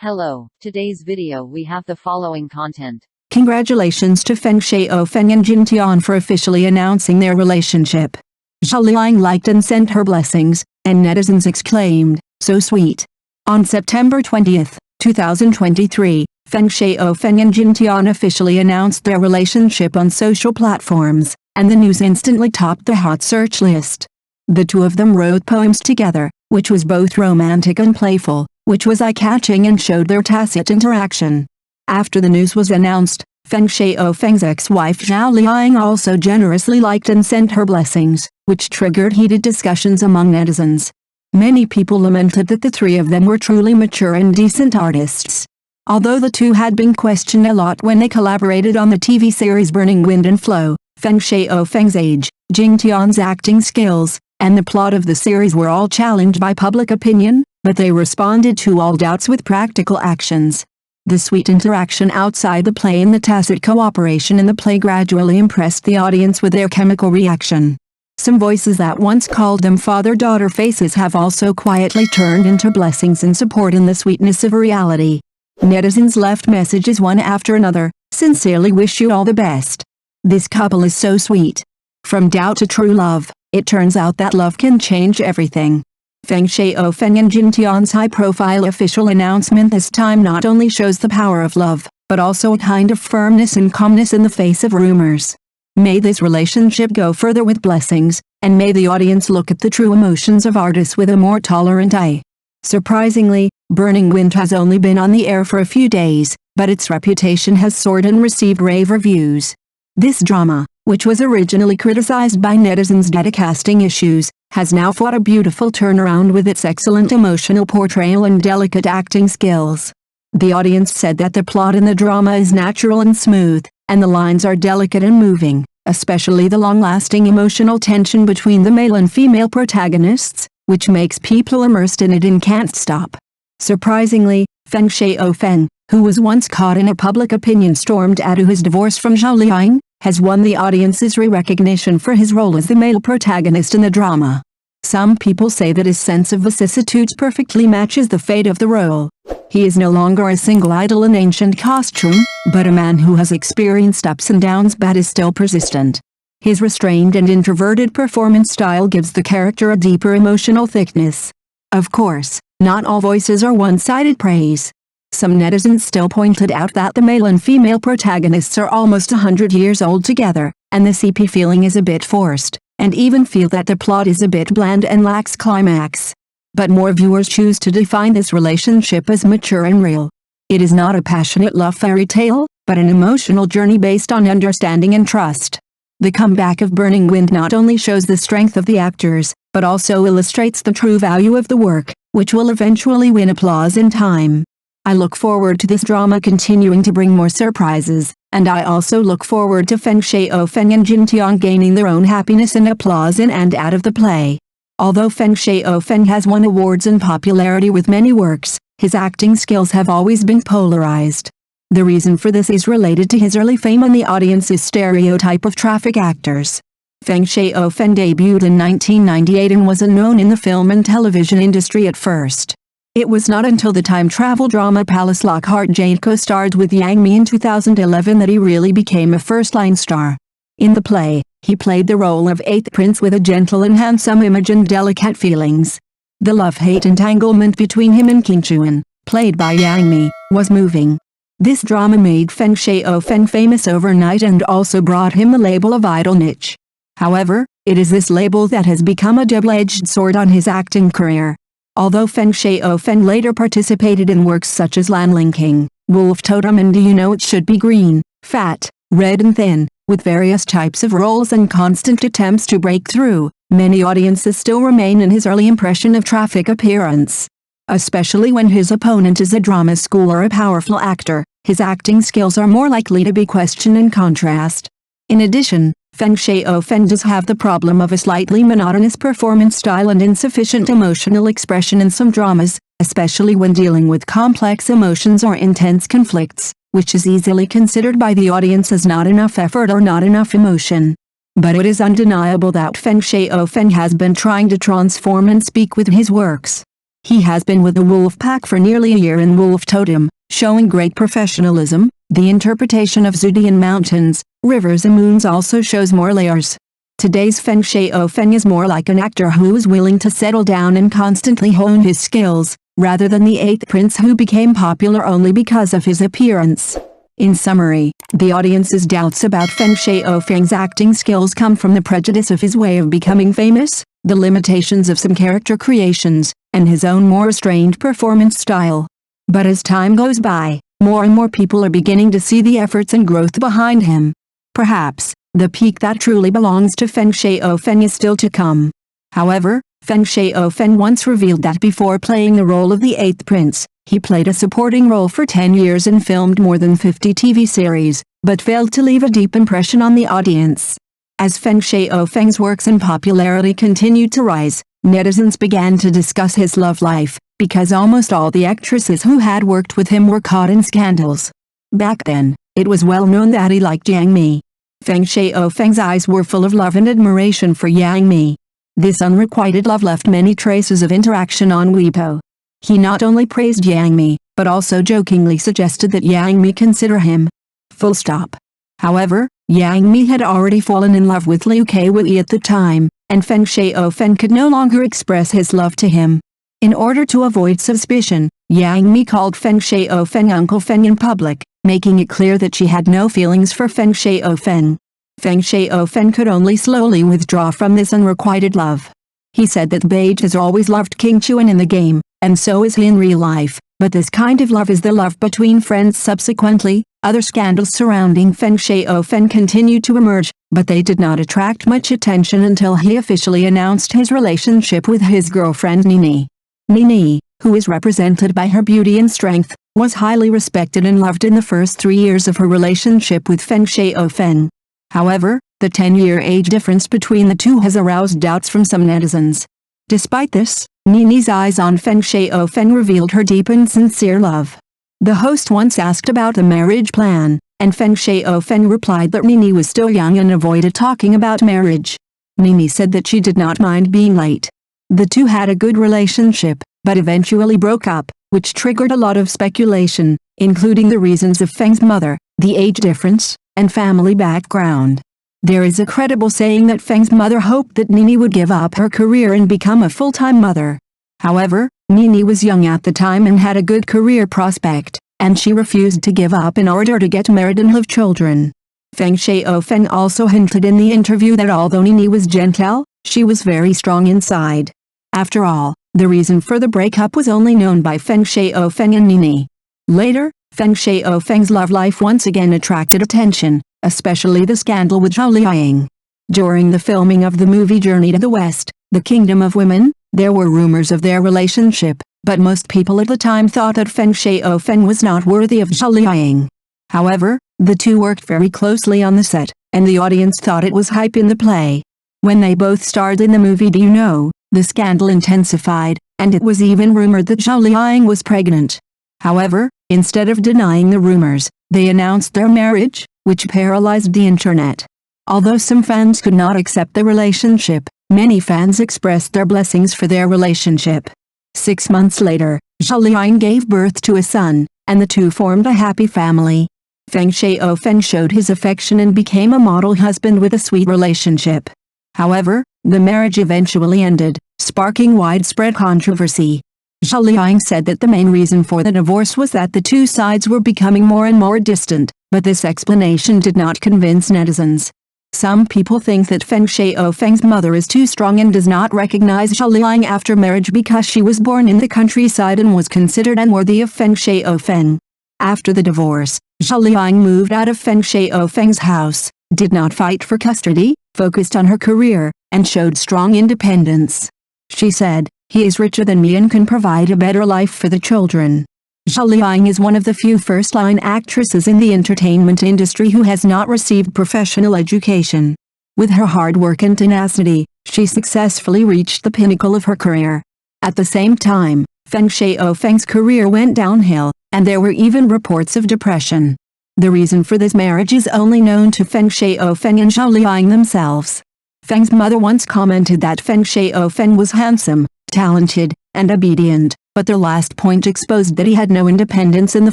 Hello, today's video we have the following content. Congratulations to Feng Shaofeng and Jing Tian for officially announcing their relationship. Zhao Liying liked and sent her blessings, and netizens exclaimed, "So sweet." On September 20, 2023, Feng Shaofeng and Jing Tian officially announced their relationship on social platforms, and the news instantly topped the hot search list. The two of them wrote poems together, which was both romantic and playful, which was eye-catching and showed their tacit interaction. After the news was announced, Feng Shaofeng's ex-wife Zhao Liying also generously liked and sent her blessings, which triggered heated discussions among netizens. Many people lamented that the three of them were truly mature and decent artists. Although the two had been questioned a lot when they collaborated on the TV series Burning Wind and Flow, Feng Shaofeng's age, Jing Tian's acting skills, and the plot of the series were all challenged by public opinion, but they responded to all doubts with practical actions. The sweet interaction outside the play and the tacit cooperation in the play gradually impressed the audience with their chemical reaction. Some voices that once called them father-daughter faces have also quietly turned into blessings and support in the sweetness of reality. Netizens left messages one after another, "Sincerely wish you all the best. This couple is so sweet. From doubt to true love, it turns out that love can change everything." Feng Shaofeng and Jing Tian's high-profile official announcement this time not only shows the power of love, but also a kind of firmness and calmness in the face of rumors. May this relationship go further with blessings, and may the audience look at the true emotions of artists with a more tolerant eye. Surprisingly, Burning Wind has only been on the air for a few days, but its reputation has soared and received rave reviews. This drama, which was originally criticized by netizens due to casting issues, has now fought a beautiful turnaround with its excellent emotional portrayal and delicate acting skills. The audience said that the plot in the drama is natural and smooth, and the lines are delicate and moving, especially the long-lasting emotional tension between the male and female protagonists, which makes people immersed in it and can't stop. Surprisingly, Feng Shaofeng, who was once caught in a public opinion storm due to his divorce from Zhao Liying, has won the audience's recognition for his role as the male protagonist in the drama. Some people say that his sense of vicissitudes perfectly matches the fate of the role. He is no longer a single idol in ancient costume, but a man who has experienced ups and downs but is still persistent. His restrained and introverted performance style gives the character a deeper emotional thickness. Of course, not all voices are one-sided praise. Some netizens still pointed out that the male and female protagonists are almost 100 years old together, and the CP feeling is a bit forced, and even feel that the plot is a bit bland and lacks climax. But more viewers choose to define this relationship as mature and real. It is not a passionate love fairy tale, but an emotional journey based on understanding and trust. The comeback of Burning Wind not only shows the strength of the actors, but also illustrates the true value of the work, which will eventually win applause in time. I look forward to this drama continuing to bring more surprises, and I also look forward to Feng Shaofeng and Jing Tian gaining their own happiness and applause in and out of the play. Although Feng Shaofeng has won awards and popularity with many works, his acting skills have always been polarized. The reason for this is related to his early fame and the audience's stereotype of traffic actors. Feng Shaofeng debuted in 1998 and was unknown in the film and television industry at first. It was not until the time travel drama Palace Lockhart Jade co-starred with Yang Mi in 2011 that he really became a first-line star. In the play, he played the role of 8th prince with a gentle and handsome image and delicate feelings. The love-hate entanglement between him and Qingchuan, played by Yang Mi, was moving. This drama made Feng Shaofeng famous overnight and also brought him the label of idol niche. However, it is this label that has become a double-edged sword on his acting career. Although Feng Shaofeng later participated in works such as Lanling King, Wolf Totem and Do You Know It Should Be Green, Fat, Red and Thin, with various types of roles and constant attempts to break through, many audiences still remain in his early impression of traffic appearance. Especially when his opponent is a drama school or a powerful actor, his acting skills are more likely to be questioned in contrast. In addition, Feng Shaofeng does have the problem of a slightly monotonous performance style and insufficient emotional expression in some dramas, especially when dealing with complex emotions or intense conflicts, which is easily considered by the audience as not enough effort or not enough emotion. But it is undeniable that Feng Shaofeng has been trying to transform and speak with his works. He has been with the wolf pack for nearly a year in Wolf Totem, showing great professionalism. The interpretation of Zhudian mountains, rivers and moons also shows more layers. Today's Feng Shaofeng is more like an actor who is willing to settle down and constantly hone his skills, rather than the 8th prince who became popular only because of his appearance. In summary, the audience's doubts about Feng Shaofeng's acting skills come from the prejudice of his way of becoming famous, the limitations of some character creations, and his own more restrained performance style. But as time goes by, more and more people are beginning to see the efforts and growth behind him. Perhaps, the peak that truly belongs to Feng Shaofeng is still to come. However, Feng Shaofeng once revealed that before playing the role of the 8th prince, he played a supporting role for 10 years and filmed more than 50 TV series, but failed to leave a deep impression on the audience. As Feng Shaofeng's works and popularity continued to rise, netizens began to discuss his love life, because almost all the actresses who had worked with him were caught in scandals. Back then, it was well known that he liked Yang Mi. Feng Shaofeng's eyes were full of love and admiration for Yang Mi. This unrequited love left many traces of interaction on Weibo. He not only praised Yang Mi, but also jokingly suggested that Yang Mi consider him. Full stop. However, Yang Mi had already fallen in love with Liu Keiwei at the time, and Feng Shaofeng could no longer express his love to him. In order to avoid suspicion, Yang Mi called Feng Shaofeng Uncle Feng in public, making it clear that she had no feelings for Feng Shaofeng. Feng Shaofeng could only slowly withdraw from this unrequited love. He said that Beige has always loved King Chuan in the game, and so is he in real life, but this kind of love is the love between friends. Subsequently, other scandals surrounding Feng Shaofeng continued to emerge, but they did not attract much attention until he officially announced his relationship with his girlfriend Nini. Nini, who is represented by her beauty and strength, was highly respected and loved in the first 3 years of her relationship with Feng Shaofeng. However, the 10-year age difference between the two has aroused doubts from some netizens. Despite this, Nini's eyes on Feng Shaofeng revealed her deep and sincere love. The host once asked about the marriage plan, and Feng Shaofeng replied that Nini was still young and avoided talking about marriage. Nini said that she did not mind being late. The two had a good relationship, but eventually broke up, which triggered a lot of speculation, including the reasons of Feng's mother, the age difference, and family background. There is a credible saying that Feng's mother hoped that Nini would give up her career and become a full-time mother. However, Nini was young at the time and had a good career prospect, and she refused to give up in order to get married and have children. Feng Shaofeng also hinted in the interview that although Nini was gentle, she was very strong inside. After all, the reason for the breakup was only known by Feng Shaofeng and Nini. Later, Feng Shaofeng's love life once again attracted attention, especially the scandal with Zhao Liying. During the filming of the movie Journey to the West, The Kingdom of Women, there were rumors of their relationship, but most people at the time thought that Feng Shaofeng was not worthy of Zhao Liying. However, the two worked very closely on the set, and the audience thought it was hype in the play. When they both starred in the movie Do You Know, the scandal intensified, and it was even rumored that Zhao Liying was pregnant. However, instead of denying the rumors, they announced their marriage, which paralyzed the internet. Although some fans could not accept the relationship, many fans expressed their blessings for their relationship. 6 months later, Zhao Liying gave birth to a son, and the two formed a happy family. Feng Shaofeng showed his affection and became a model husband with a sweet relationship. However, the marriage eventually ended, sparking widespread controversy. Zhao Liying said that the main reason for the divorce was that the two sides were becoming more and more distant, but this explanation did not convince netizens. Some people think that Feng Shaofeng's mother is too strong and does not recognize Zhao Liying after marriage because she was born in the countryside and was considered unworthy of Feng Shaofeng. After the divorce, Zhao Liying moved out of Feng Shaofeng's house, did not fight for custody, focused on her career, and showed strong independence. She said, "He is richer than me and can provide a better life for the children." Zhao Liying is one of the few first-line actresses in the entertainment industry who has not received professional education. With her hard work and tenacity, she successfully reached the pinnacle of her career. At the same time, Feng Shaofeng's career went downhill, and there were even reports of depression. The reason for this marriage is only known to Feng Shaofeng and Zhao Liying themselves. Feng's mother once commented that Feng Shaofeng was handsome, talented, and obedient, but their last point exposed that he had no independence in the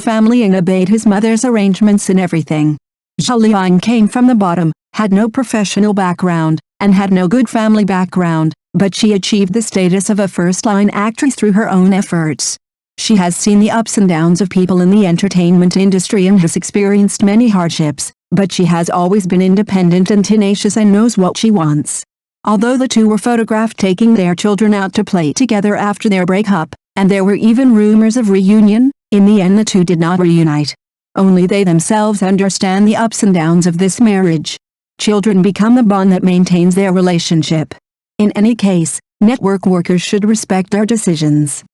family and obeyed his mother's arrangements in everything. Zhao Liying came from the bottom, had no professional background, and had no good family background, but she achieved the status of a first-line actress through her own efforts. She has seen the ups and downs of people in the entertainment industry and has experienced many hardships, but she has always been independent and tenacious and knows what she wants. Although the two were photographed taking their children out to play together after their breakup, and there were even rumors of reunion, in the end the two did not reunite. Only they themselves understand the ups and downs of this marriage. Children become the bond that maintains their relationship. In any case, network workers should respect our decisions.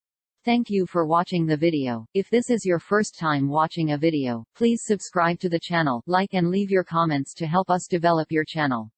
Thank you for watching the video. If this is your first time watching a video, please subscribe to the channel, like and leave your comments to help us develop your channel.